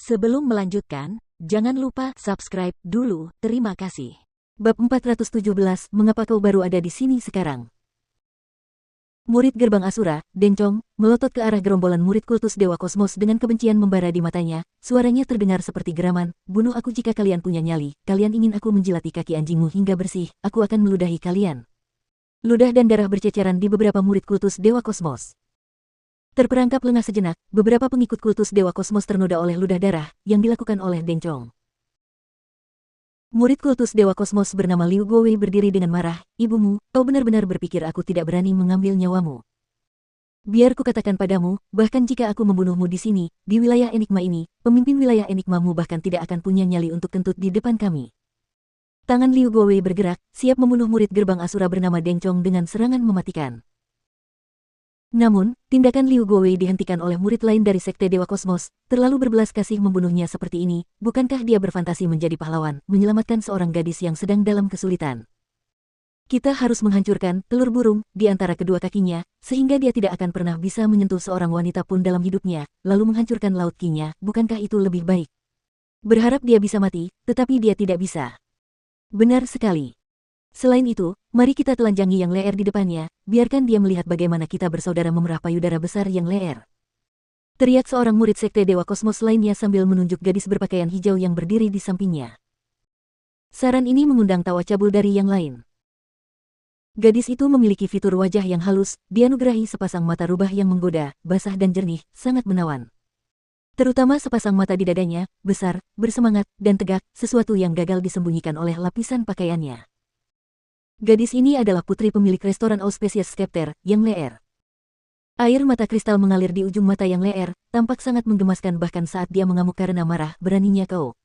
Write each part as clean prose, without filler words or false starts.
Sebelum melanjutkan, jangan lupa subscribe dulu, terima kasih. Bab 417, Mengapa kau baru ada di sini sekarang? Murid gerbang Asura, Dencong, melotot ke arah gerombolan murid kultus Dewa Kosmos dengan kebencian membara di matanya. Suaranya terdengar seperti geraman, "Bunuh aku jika kalian punya nyali. Kalian ingin aku menjilati kaki anjingmu hingga bersih, aku akan meludahi kalian." Ludah dan darah berceceran di beberapa murid kultus Dewa Kosmos. Terperangkap lengah sejenak, beberapa pengikut kultus Dewa Kosmos ternoda oleh ludah darah yang dilakukan oleh Dencong. Murid kultus Dewa Kosmos bernama Liu Guowei berdiri dengan marah, "Ibumu, kau benar-benar berpikir aku tidak berani mengambil nyawamu? Biar kukatakan padamu, bahkan jika aku membunuhmu di sini, di wilayah Enigma ini, pemimpin wilayah Enigmamu bahkan tidak akan punya nyali untuk kentut di depan kami." Tangan Liu Guowei bergerak, siap membunuh murid gerbang Asura bernama Dencong dengan serangan mematikan. Namun, tindakan Liu Guowei dihentikan oleh murid lain dari Sekte Dewa Kosmos. Terlalu berbelas kasih membunuhnya seperti ini, bukankah dia berfantasi menjadi pahlawan, menyelamatkan seorang gadis yang sedang dalam kesulitan? Kita harus menghancurkan telur burung di antara kedua kakinya, sehingga dia tidak akan pernah bisa menyentuh seorang wanita pun dalam hidupnya, lalu menghancurkan laut Qi-nya, bukankah itu lebih baik? Berharap dia bisa mati, tetapi dia tidak bisa. Benar sekali. Selain itu, mari kita telanjangi yang leer di depannya, biarkan dia melihat bagaimana kita bersaudara memerah payudara besar yang leer. Teriak seorang murid Sekte Dewa Kosmos lainnya sambil menunjuk gadis berpakaian hijau yang berdiri di sampingnya. Saran ini mengundang tawa cabul dari yang lain. Gadis itu memiliki fitur wajah yang halus, dianugerahi sepasang mata rubah yang menggoda, basah dan jernih, sangat menawan. Terutama sepasang mata di dadanya, besar, bersemangat, dan tegak, sesuatu yang gagal disembunyikan oleh lapisan pakaiannya. Gadis ini adalah putri pemilik restoran Auspicious Scepter, yang leer. Air mata kristal mengalir di ujung mata yang leer, tampak sangat menggemaskan bahkan saat dia mengamuk karena marah. "Beraninya kau?"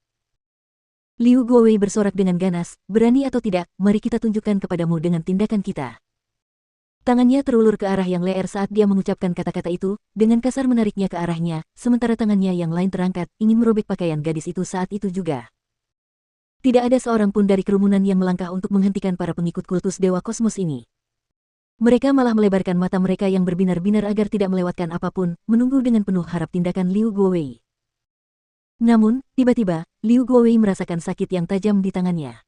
Liu Guowei bersorak dengan ganas, "Berani atau tidak, mari kita tunjukkan kepadamu dengan tindakan kita." Tangannya terulur ke arah yang leer saat dia mengucapkan kata-kata itu, dengan kasar menariknya ke arahnya, sementara tangannya yang lain terangkat, ingin merobek pakaian gadis itu saat itu juga. Tidak ada seorang pun dari kerumunan yang melangkah untuk menghentikan para pengikut kultus Dewa Kosmos ini. Mereka malah melebarkan mata mereka yang berbinar-binar agar tidak melewatkan apapun, menunggu dengan penuh harap tindakan Liu Guowei. Namun, tiba-tiba, Liu Guowei merasakan sakit yang tajam di tangannya.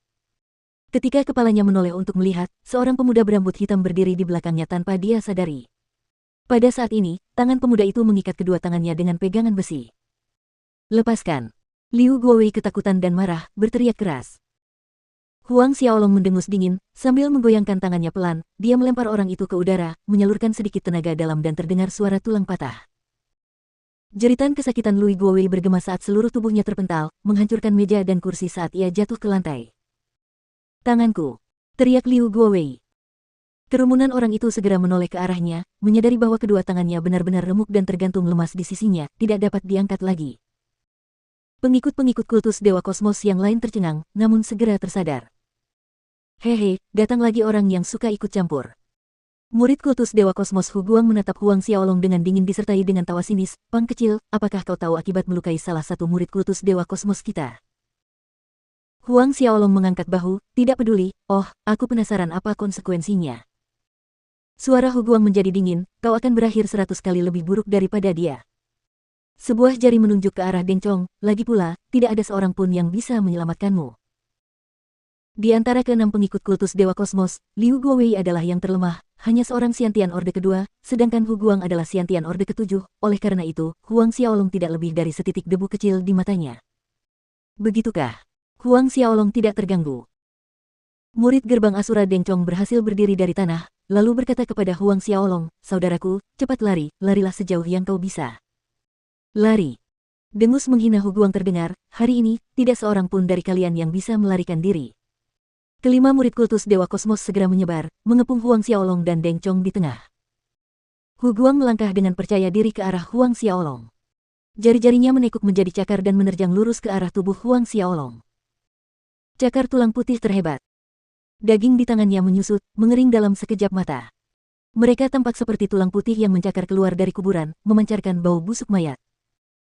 Ketika kepalanya menoleh untuk melihat, seorang pemuda berambut hitam berdiri di belakangnya tanpa dia sadari. Pada saat ini, tangan pemuda itu mengikat kedua tangannya dengan pegangan besi. "Lepaskan!" Liu Guowei ketakutan dan marah, berteriak keras. Huang Xiaolong mendengus dingin, sambil menggoyangkan tangannya pelan, dia melempar orang itu ke udara, menyalurkan sedikit tenaga dalam dan terdengar suara tulang patah. Jeritan kesakitan Liu Guowei bergema saat seluruh tubuhnya terpental, menghancurkan meja dan kursi saat ia jatuh ke lantai. "Tanganku!" teriak Liu Guowei. Kerumunan orang itu segera menoleh ke arahnya, menyadari bahwa kedua tangannya benar-benar remuk dan tergantung lemas di sisinya, tidak dapat diangkat lagi. Pengikut-pengikut kultus Dewa Kosmos yang lain tercengang, namun segera tersadar. "Hehe, datang lagi orang yang suka ikut campur." Murid kultus Dewa Kosmos Hu Guang menatap Huang Xiaolong dengan dingin disertai dengan tawa sinis, "Pang kecil, apakah kau tahu akibat melukai salah satu murid kultus Dewa Kosmos kita?" Huang Xiaolong mengangkat bahu, tidak peduli, "Oh, aku penasaran apa konsekuensinya." Suara Hu Guang menjadi dingin, "Kau akan berakhir 100 kali lebih buruk daripada dia." Sebuah jari menunjuk ke arah Dencong, "Lagi pula, tidak ada seorang pun yang bisa menyelamatkanmu." Di antara keenam pengikut kultus Dewa Kosmos, Liu Guowei adalah yang terlemah, hanya seorang Xiantian Orde kedua, sedangkan Hu Guang adalah Xiantian Orde ketujuh, oleh karena itu, Huang Xiaolong tidak lebih dari setitik debu kecil di matanya. Begitukah? Huang Xiaolong tidak terganggu. Murid gerbang Asura Dencong berhasil berdiri dari tanah, lalu berkata kepada Huang Xiaolong, "Saudaraku, cepat lari, larilah sejauh yang kau bisa." "Lari?" Dengus menghina Hu Guang terdengar, "Hari ini, tidak seorang pun dari kalian yang bisa melarikan diri." Kelima murid kultus Dewa Kosmos segera menyebar, mengepung Huang Xiaolong dan Dencong di tengah. Hu Guang melangkah dengan percaya diri ke arah Huang Xiaolong. Jari-jarinya menekuk menjadi cakar dan menerjang lurus ke arah tubuh Huang Xiaolong. Cakar tulang putih terhebat. Daging di tangannya menyusut, mengering dalam sekejap mata. Mereka tampak seperti tulang putih yang mencakar keluar dari kuburan, memancarkan bau busuk mayat.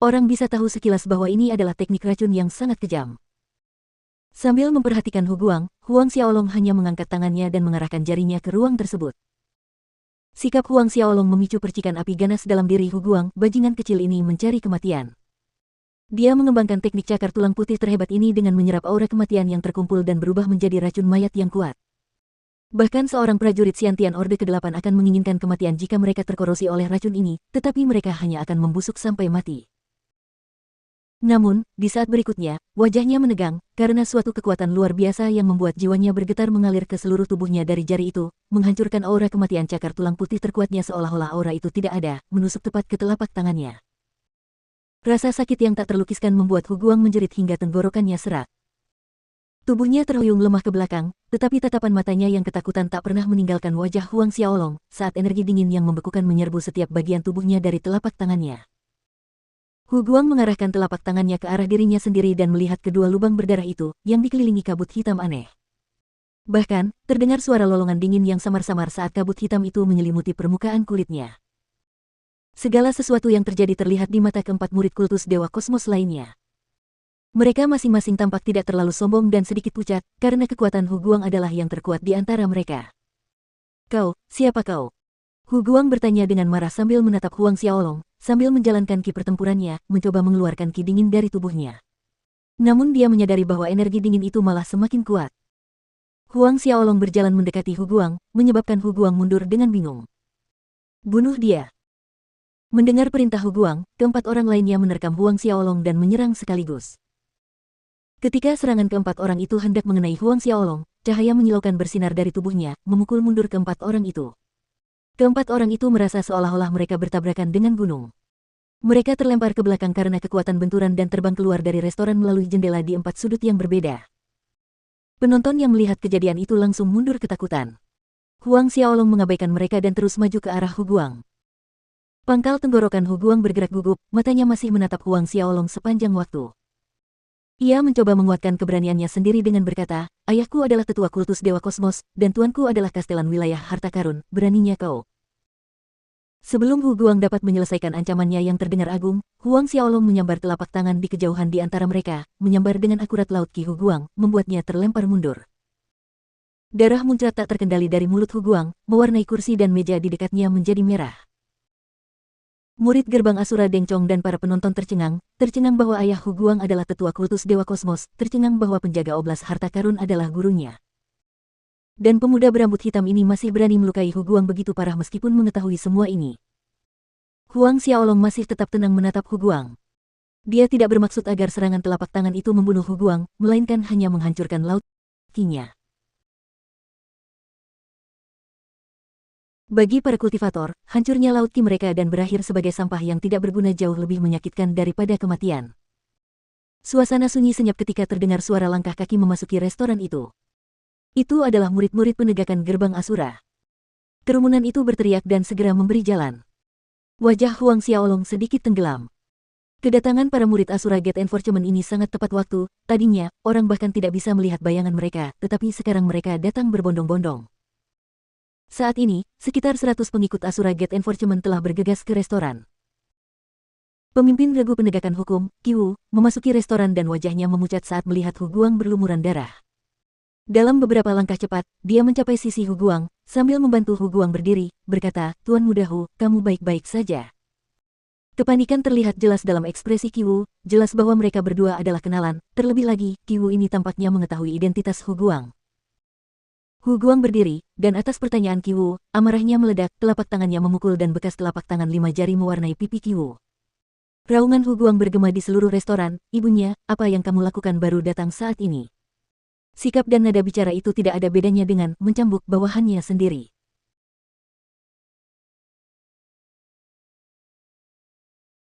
Orang bisa tahu sekilas bahwa ini adalah teknik racun yang sangat kejam. Sambil memperhatikan Hu Guang, Huang Xiaolong hanya mengangkat tangannya dan mengarahkan jarinya ke ruang tersebut. Sikap Huang Xiaolong memicu percikan api ganas dalam diri Hu Guang, bajingan kecil ini mencari kematian. Dia mengembangkan teknik cakar tulang putih terhebat ini dengan menyerap aura kematian yang terkumpul dan berubah menjadi racun mayat yang kuat. Bahkan seorang prajurit Xiantian Orde ke-8 akan menginginkan kematian jika mereka terkorosi oleh racun ini, tetapi mereka hanya akan membusuk sampai mati. Namun, di saat berikutnya, wajahnya menegang, karena suatu kekuatan luar biasa yang membuat jiwanya bergetar mengalir ke seluruh tubuhnya dari jari itu, menghancurkan aura kematian cakar tulang putih terkuatnya seolah-olah aura itu tidak ada, menusuk tepat ke telapak tangannya. Rasa sakit yang tak terlukiskan membuat Hu Guang menjerit hingga tenggorokannya serak. Tubuhnya terhuyung lemah ke belakang, tetapi tatapan matanya yang ketakutan tak pernah meninggalkan wajah Huang Xiaolong saat energi dingin yang membekukan menyerbu setiap bagian tubuhnya dari telapak tangannya. Hu Guang mengarahkan telapak tangannya ke arah dirinya sendiri dan melihat kedua lubang berdarah itu, yang dikelilingi kabut hitam aneh. Bahkan, terdengar suara lolongan dingin yang samar-samar saat kabut hitam itu menyelimuti permukaan kulitnya. Segala sesuatu yang terjadi terlihat di mata keempat murid kultus Dewa Kosmos lainnya. Mereka masing-masing tampak tidak terlalu sombong dan sedikit pucat, karena kekuatan Hu Guang adalah yang terkuat di antara mereka. "Kau, siapa kau?" Hu Guang bertanya dengan marah sambil menatap Huang Xiaolong, sambil menjalankan ki pertempurannya, mencoba mengeluarkan ki dingin dari tubuhnya. Namun dia menyadari bahwa energi dingin itu malah semakin kuat. Huang Xiaolong berjalan mendekati Hu Guang, menyebabkan Hu Guang mundur dengan bingung. "Bunuh dia!" Mendengar perintah Hu Guang, keempat orang lainnya menerkam Huang Xiaolong dan menyerang sekaligus. Ketika serangan keempat orang itu hendak mengenai Huang Xiaolong, cahaya menyilaukan bersinar dari tubuhnya, memukul mundur keempat orang itu. Keempat orang itu merasa seolah-olah mereka bertabrakan dengan gunung. Mereka terlempar ke belakang karena kekuatan benturan dan terbang keluar dari restoran melalui jendela di empat sudut yang berbeda. Penonton yang melihat kejadian itu langsung mundur ketakutan. Huang Xiaolong mengabaikan mereka dan terus maju ke arah Hu Guang. Pangkal tenggorokan Hu Guang bergerak gugup, matanya masih menatap Huang Xiaolong sepanjang waktu. Ia mencoba menguatkan keberaniannya sendiri dengan berkata, "Ayahku adalah tetua kultus Dewa Kosmos, dan tuanku adalah kastelan wilayah harta karun, beraninya kau." Sebelum Hu Guang dapat menyelesaikan ancamannya yang terdengar agung, Huang Xiaolong menyambar telapak tangan di kejauhan di antara mereka, menyambar dengan akurat laut ki Hu Guang, membuatnya terlempar mundur. Darah muncrat tak terkendali dari mulut Hu Guang, mewarnai kursi dan meja di dekatnya menjadi merah. Murid gerbang Asura Deng Chong dan para penonton tercengang bahwa ayah Hu Guang adalah tetua kultus Dewa Kosmos, tercengang bahwa penjaga oblas harta karun adalah gurunya. Dan pemuda berambut hitam ini masih berani melukai Hu Guang begitu parah meskipun mengetahui semua ini. Huang Xiaolong masih tetap tenang menatap Hu Guang. Dia tidak bermaksud agar serangan telapak tangan itu membunuh Hu Guang, melainkan hanya menghancurkan laut ki-nya. Bagi para kultivator, hancurnya laut ki mereka dan berakhir sebagai sampah yang tidak berguna jauh lebih menyakitkan daripada kematian. Suasana sunyi senyap ketika terdengar suara langkah kaki memasuki restoran itu. Itu adalah murid-murid penegakan gerbang Asura. Kerumunan itu berteriak dan segera memberi jalan. Wajah Huang Xiaolong sedikit tenggelam. Kedatangan para murid Asura Gate Enforcement ini sangat tepat waktu, tadinya, orang bahkan tidak bisa melihat bayangan mereka, tetapi sekarang mereka datang berbondong-bondong. Saat ini, sekitar 100 pengikut Asura Gate Enforcement telah bergegas ke restoran. Pemimpin regu penegakan hukum, Qi Wu, memasuki restoran dan wajahnya memucat saat melihat Hu Guang berlumuran darah. Dalam beberapa langkah cepat, dia mencapai sisi Hu Guang, sambil membantu Hu Guang berdiri, berkata, "Tuan Muda Hu, kamu baik-baik saja." Kepanikan terlihat jelas dalam ekspresi Qi Wu, jelas bahwa mereka berdua adalah kenalan, terlebih lagi, Qi Wu ini tampaknya mengetahui identitas Hu Guang. Hu Guang berdiri, dan atas pertanyaan Qi Wu, amarahnya meledak, telapak tangannya memukul dan bekas telapak tangan 5 jari mewarnai pipi Qi Wu. Raungan Hu Guang bergema di seluruh restoran, "Ibunya, apa yang kamu lakukan baru datang saat ini?" Sikap dan nada bicara itu tidak ada bedanya dengan mencambuk bawahannya sendiri.